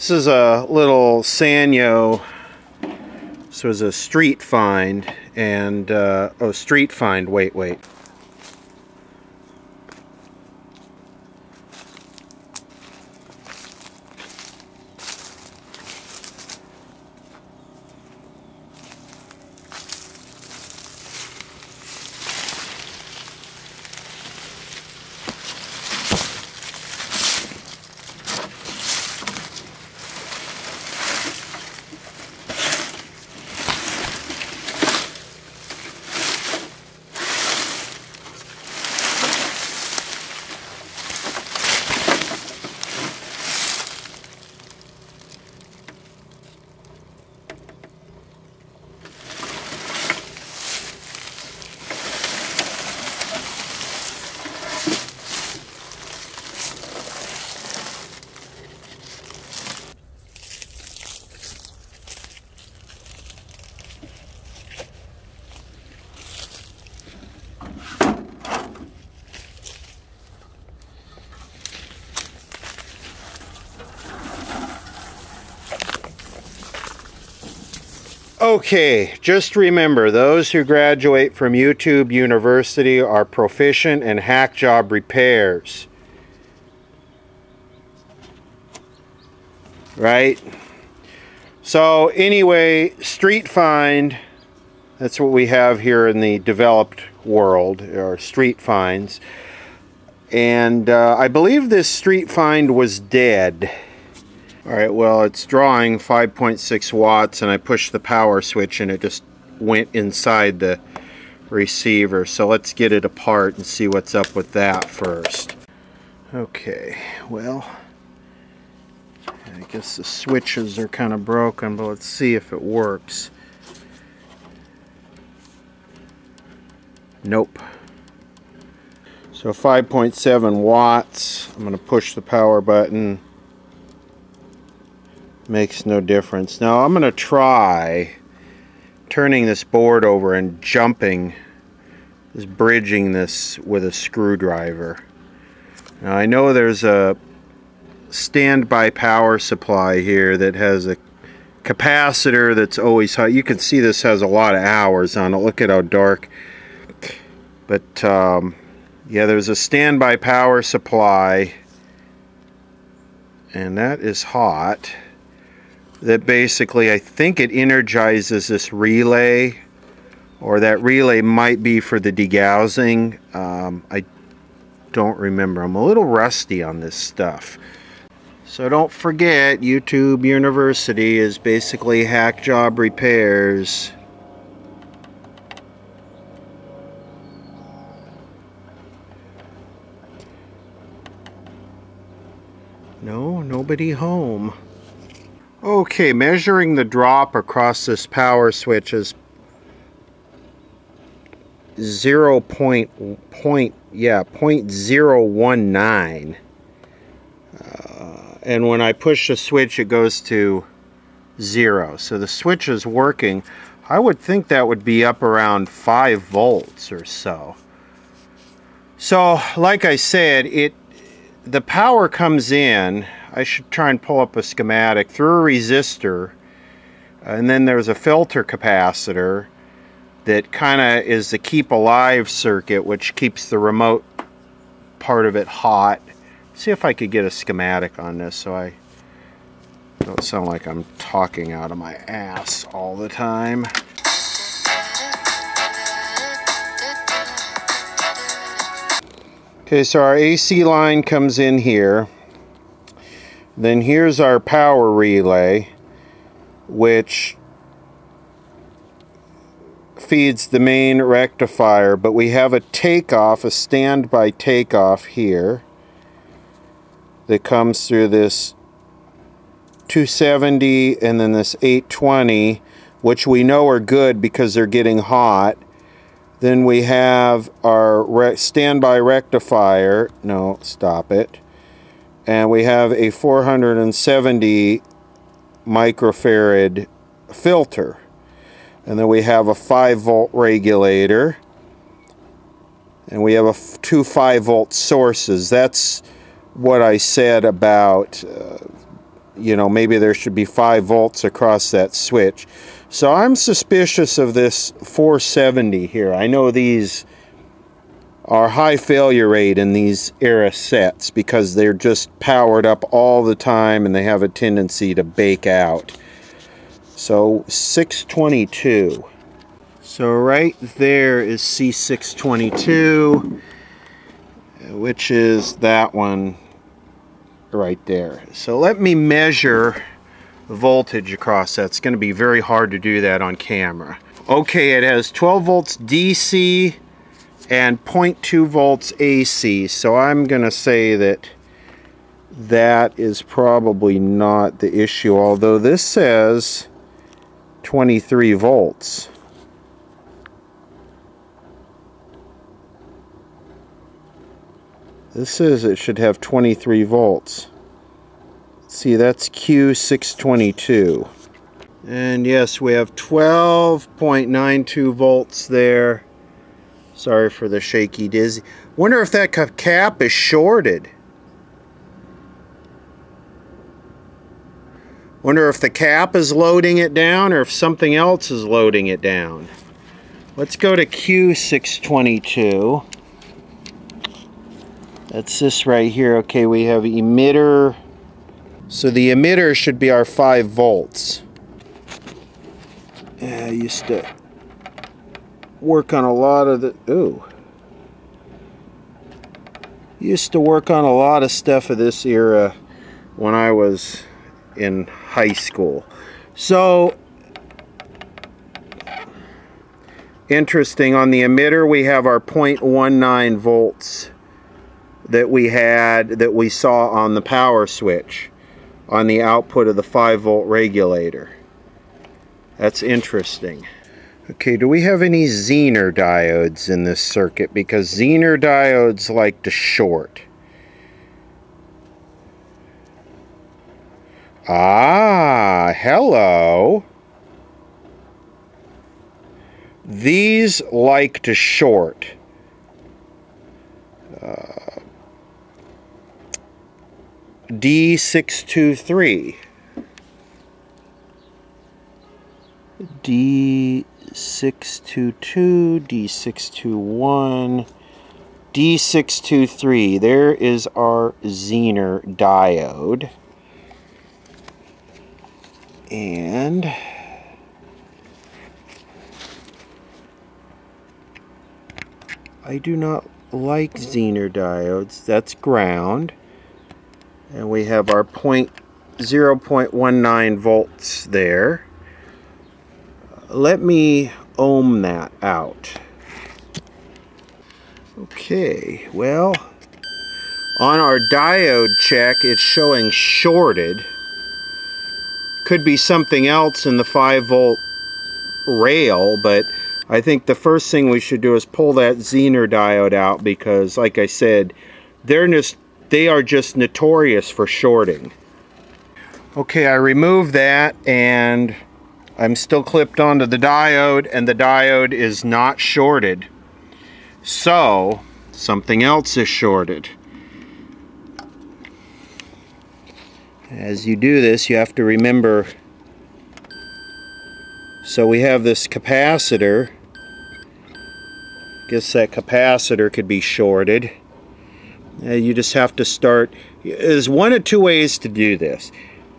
This is a little Sanyo. This was a street find, and oh, street find. Wait. Okay, just remember, those who graduate from YouTube University are proficient in hack job repairs. Right? So anyway, street find, that's what we have here in the developed world, are street finds. And I believe this street find was dead. Alright, well, it's drawing 5.6 watts, and I pushed the power switch and it just went inside the receiver. So let's get it apart and see what's up with that first. Okay, well, I guess the switches are kind of broken, but let's see if it works. Nope. So 5.7 watts. I'm going to push the power button. Makes no difference. Now I'm going to try turning this board over and jumping, just bridging this with a screwdriver. Now I know there's a standby power supply here that has a capacitor that's always high. You can see this has a lot of hours on it. Look at how dark. But yeah, there's a standby power supply, and that is hot. That basically, I think it energizes this relay, or that relay might be for the degaussing. I don't remember. I'm a little rusty on this stuff. So don't forget, YouTube University is basically hack job repairs. No, nobody home. Okay, measuring the drop across this power switch is 0.019. And when I push the switch, it goes to 0. So the switch is working. I would think that would be up around 5 volts or so. So, like I said, the power comes in. I should try and pull up a schematic through a resistor, and then there's a filter capacitor that kind of is the keep alive circuit, which keeps the remote part of it hot. See if I could get a schematic on this so I don't sound like I'm talking out of my ass all the time. Okay, so our AC line comes in here. Then here's our power relay, which feeds the main rectifier, but we have a takeoff, a standby takeoff here that comes through this 270 and then this 820, which we know are good because they're getting hot. Then we have our standby rectifier. No, stop it. And we have a 470 microfarad filter. And then we have a 5-volt regulator. And we have two 5-volt sources. That's what I said about you know, maybe there should be 5 volts across that switch. So I'm suspicious of this 470 here. I know these are high failure rate in these era sets because they're just powered up all the time and they have a tendency to bake out. So 622. So right there is C622, which is that one right there. So let me measure voltage across that. It's going to be very hard to do that on camera. Okay, it has 12 volts DC and 0.2 volts AC. So I'm going to say that that is probably not the issue, although this says 23 volts. This says it should have 23 volts. See, that's Q622. And yes, we have 12.92 volts there. Sorry for the shaky dizzy. Wonder if that cap is shorted. Wonder if the cap is loading it down or if something else is loading it down. Let's go to Q622. That's this right here. Okay, we have emitter. So the emitter should be our 5 volts. Yeah, I used to work on a lot of the... Ooh. Used to work on a lot of stuff of this era when I was in high school. So, interesting, on the emitter we have our 0.19 volts that we saw on the power switch on the output of the 5 volt regulator. That's interesting. Okay, do we have any Zener diodes in this circuit? Because Zener diodes like to short. Ah, hello. These like to short. D623. D622, D621, D623. There is our Zener diode. And I do not like Zener diodes. That's ground. And we have our 0.19 volts there. Let me ohm that out. Okay, well, on our diode check, it's showing shorted. Could be something else in the 5 volt rail, but I think the first thing we should do is pull that Zener diode out because, like I said, they are just notorious for shorting. Okay, I removed that and I'm still clipped onto the diode, and the diode is not shorted. So, something else is shorted. As you do this, you have to remember. So we have this capacitor. Guess that capacitor could be shorted. You just have to start. There's one of two ways to do this.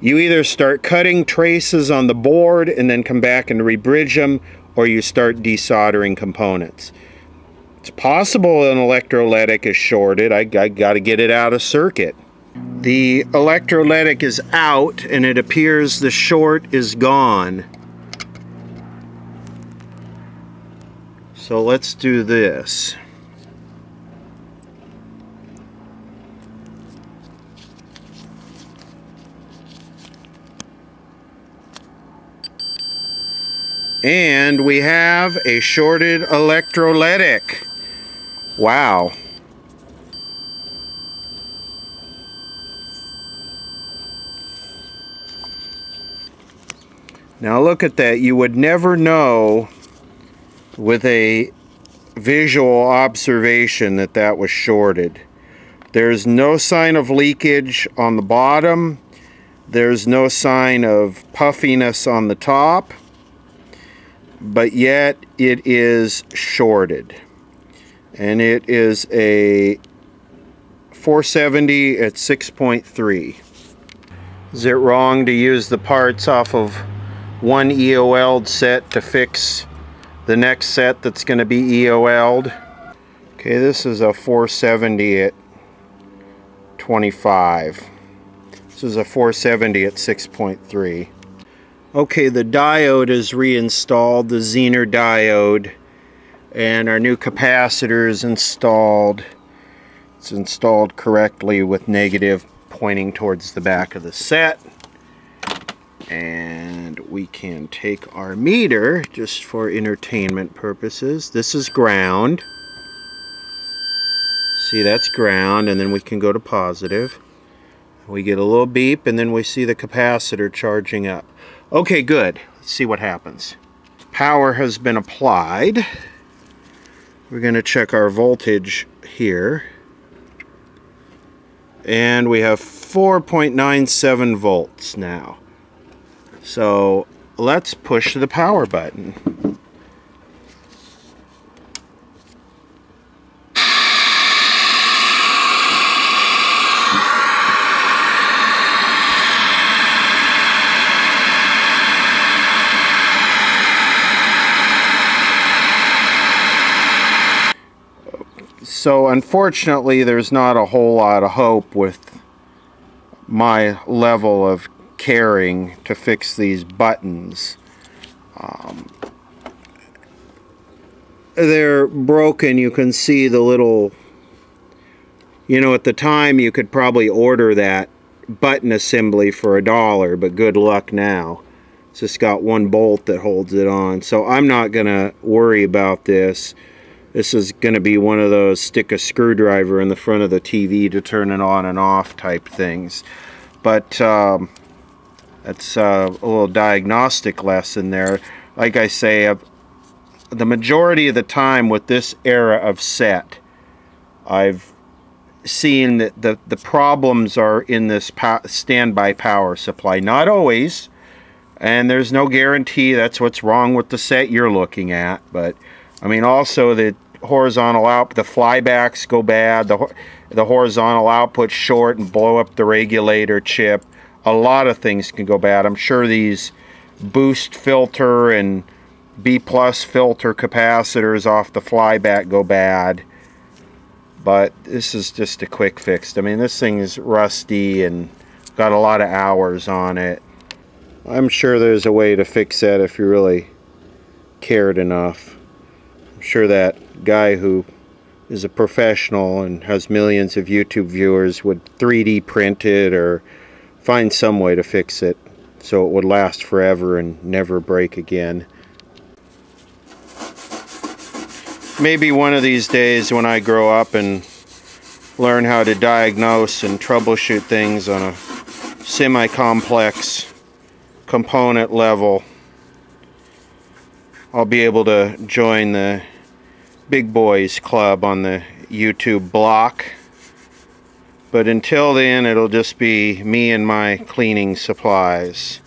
You either start cutting traces on the board and then come back and rebridge them, or you start desoldering components. It's possible an electrolytic is shorted. I got to get it out of circuit. The electrolytic is out and it appears the short is gone. So let's do this. And we have a shorted electrolytic. Wow. Now look at that. You would never know with a visual observation that that was shorted. There's no sign of leakage on the bottom. There's no sign of puffiness on the top, but yet it is shorted. And it is a 470 at 6.3. Is it wrong to use the parts off of one EOL'd set to fix the next set that's going to be EOL'd? Okay, this is a 470 at 25. This is a 470 at 6.3. Okay, the diode is reinstalled, the Zener diode, and our new capacitor is installed. It's installed correctly with negative pointing towards the back of the set. And we can take our meter just for entertainment purposes. This is ground. See, that's ground, and then we can go to positive. We get a little beep, and then we see the capacitor charging up. Okay, good. Let's see what happens. Power has been applied. We're going to check our voltage here. And we have 4.97 volts now. So let's push the power button. So unfortunately, there's not a whole lot of hope with my level of caring to fix these buttons. They're broken. You can see the little, you know, at the time you could probably order that button assembly for $1, but good luck now. It's just got one bolt that holds it on. So I'm not going to worry about this. This is going to be one of those stick a screwdriver in the front of the TV to turn it on and off type things. But that's a little diagnostic lesson there. Like I say, the majority of the time with this era of set, I've seen that the problems are in this standby power supply. Not always, and there's no guarantee that's what's wrong with the set you're looking at. But I mean, also the horizontal output, the flybacks go bad, the horizontal output short and blow up the regulator chip. A lot of things can go bad. I'm sure these boost filter and B plus filter capacitors off the flyback go bad. But this is just a quick fix. I mean, this thing is rusty and got a lot of hours on it. I'm sure there's a way to fix that if you really cared enough. I'm sure that guy who is a professional and has millions of YouTube viewers would 3D print it or find some way to fix it so it would last forever and never break again. Maybe one of these days when I grow up and learn how to diagnose and troubleshoot things on a semi-complex component level, I'll be able to join the Big Boys Club on the YouTube block. But until then, it'll just be me and my cleaning supplies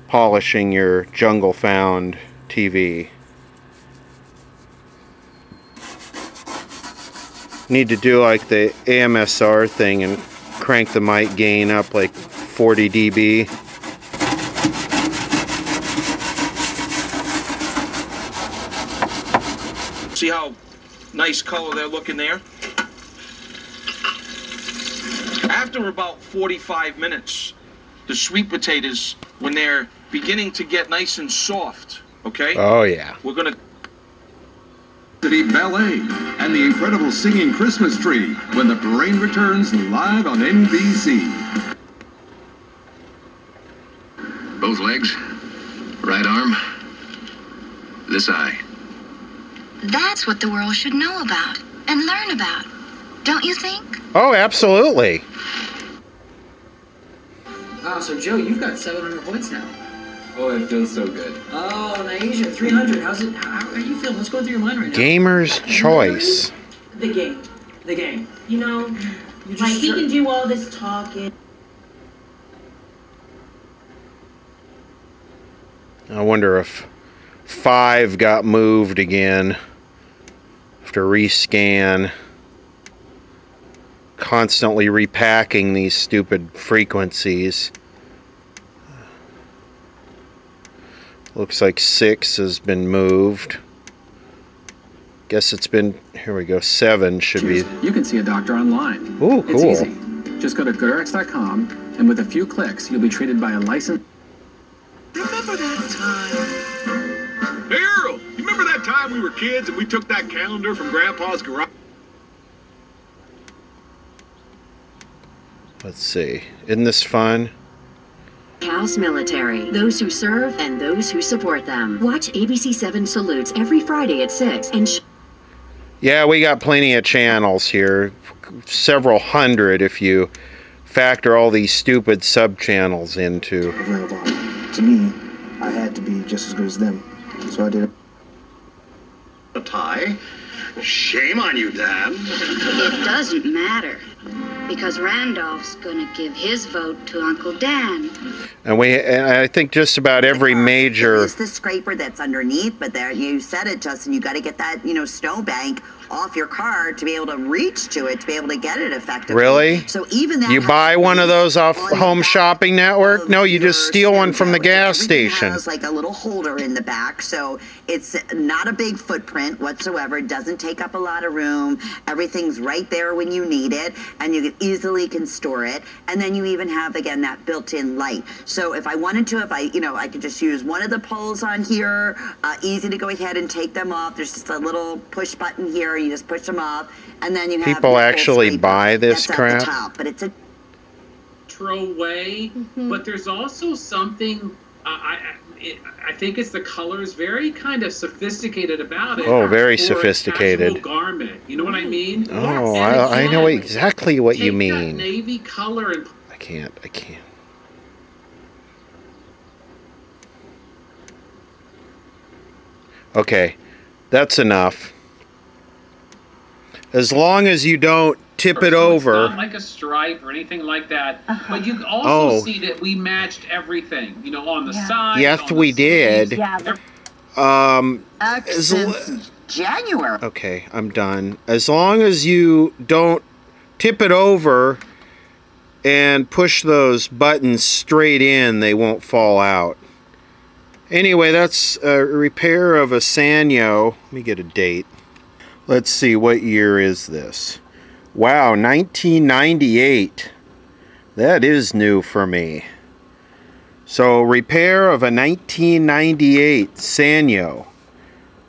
polishing your Jungle Found TV. Need to do like the AMSR thing and crank the mic gain up like 40 dB. See how nice color they're looking there? After about 45 minutes, the sweet potatoes, when they're beginning to get nice and soft, okay? Oh yeah. We're gonna Ballet and the incredible singing Christmas tree when the parade returns live on NBC. Both legs, right arm, this eye. That's what the world should know about and learn about, don't you think? Oh, absolutely. Wow, so Joe, you've got 700 points now. Oh, it feels so good. Oh, Naisha, 300. How are you feeling? What's going through your mind right now? Gamer's choice. The game. The game. You know, You like he can do all this talking. I wonder if 5 got moved again. Have to rescan. Constantly repacking these stupid frequencies. Looks like 6 has been moved. Guess it's been, here we go, 7 should be. You can see a doctor online. Ooh, cool. It's easy. Just go to goodrx.com, and with a few clicks, you'll be treated by a licensed... Remember that time? Hey, Earl, you remember that time we were kids and we took that calendar from Grandpa's garage? Let's see. Isn't this fun? House Military, those who serve and those who support them. Watch ABC 7 Salutes every Friday at 6 and... Yeah, we got plenty of channels here. Several hundred if you factor all these stupid sub-channels into. To me, I had to be just as good as them. So I did. A tie? Shame on you, Dad. It doesn't matter, because Randolph's gonna give his vote to Uncle Dan. And I think just about every major... It's the scraper that's underneath, but there, you said it, Justin, you got to get that, snowbank off your car to be able to reach to it, to be able to get it effectively. Really? So even that... You buy one of those off Home Shopping Network? No, you just steal one from the gas station. It has like a little holder in the back, so it's not a big footprint whatsoever. It doesn't take up a lot of room. Everything's right there when you need it, and you easily can store it. And then you even have, again, that built-in light. So if I wanted to, I could just use one of the poles on here, easy to go ahead and take them off. There's just a little push button here. You just push them off, and then you have people actually buy this crap. At the top, but it's a way. But there's also something. I think it's the colors, very kind of sophisticated about it. Oh, very for sophisticated. A casual garment. You know what I mean? Oh, I know exactly what you mean. That navy color and. I can't. Okay, that's enough. As long as you don't tip it over. It's not like a stripe or anything like that. But you can also see that we matched everything, on the side. Yes, we did. Yeah. Since January. Okay, I'm done. As long as you don't tip it over and push those buttons straight in, they won't fall out. Anyway, that's a repair of a Sanyo. Let me get a date. Let's see, what year is this? Wow, 1998. That is new for me. So, repair of a 1998 Sanyo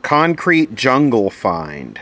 concrete jungle find.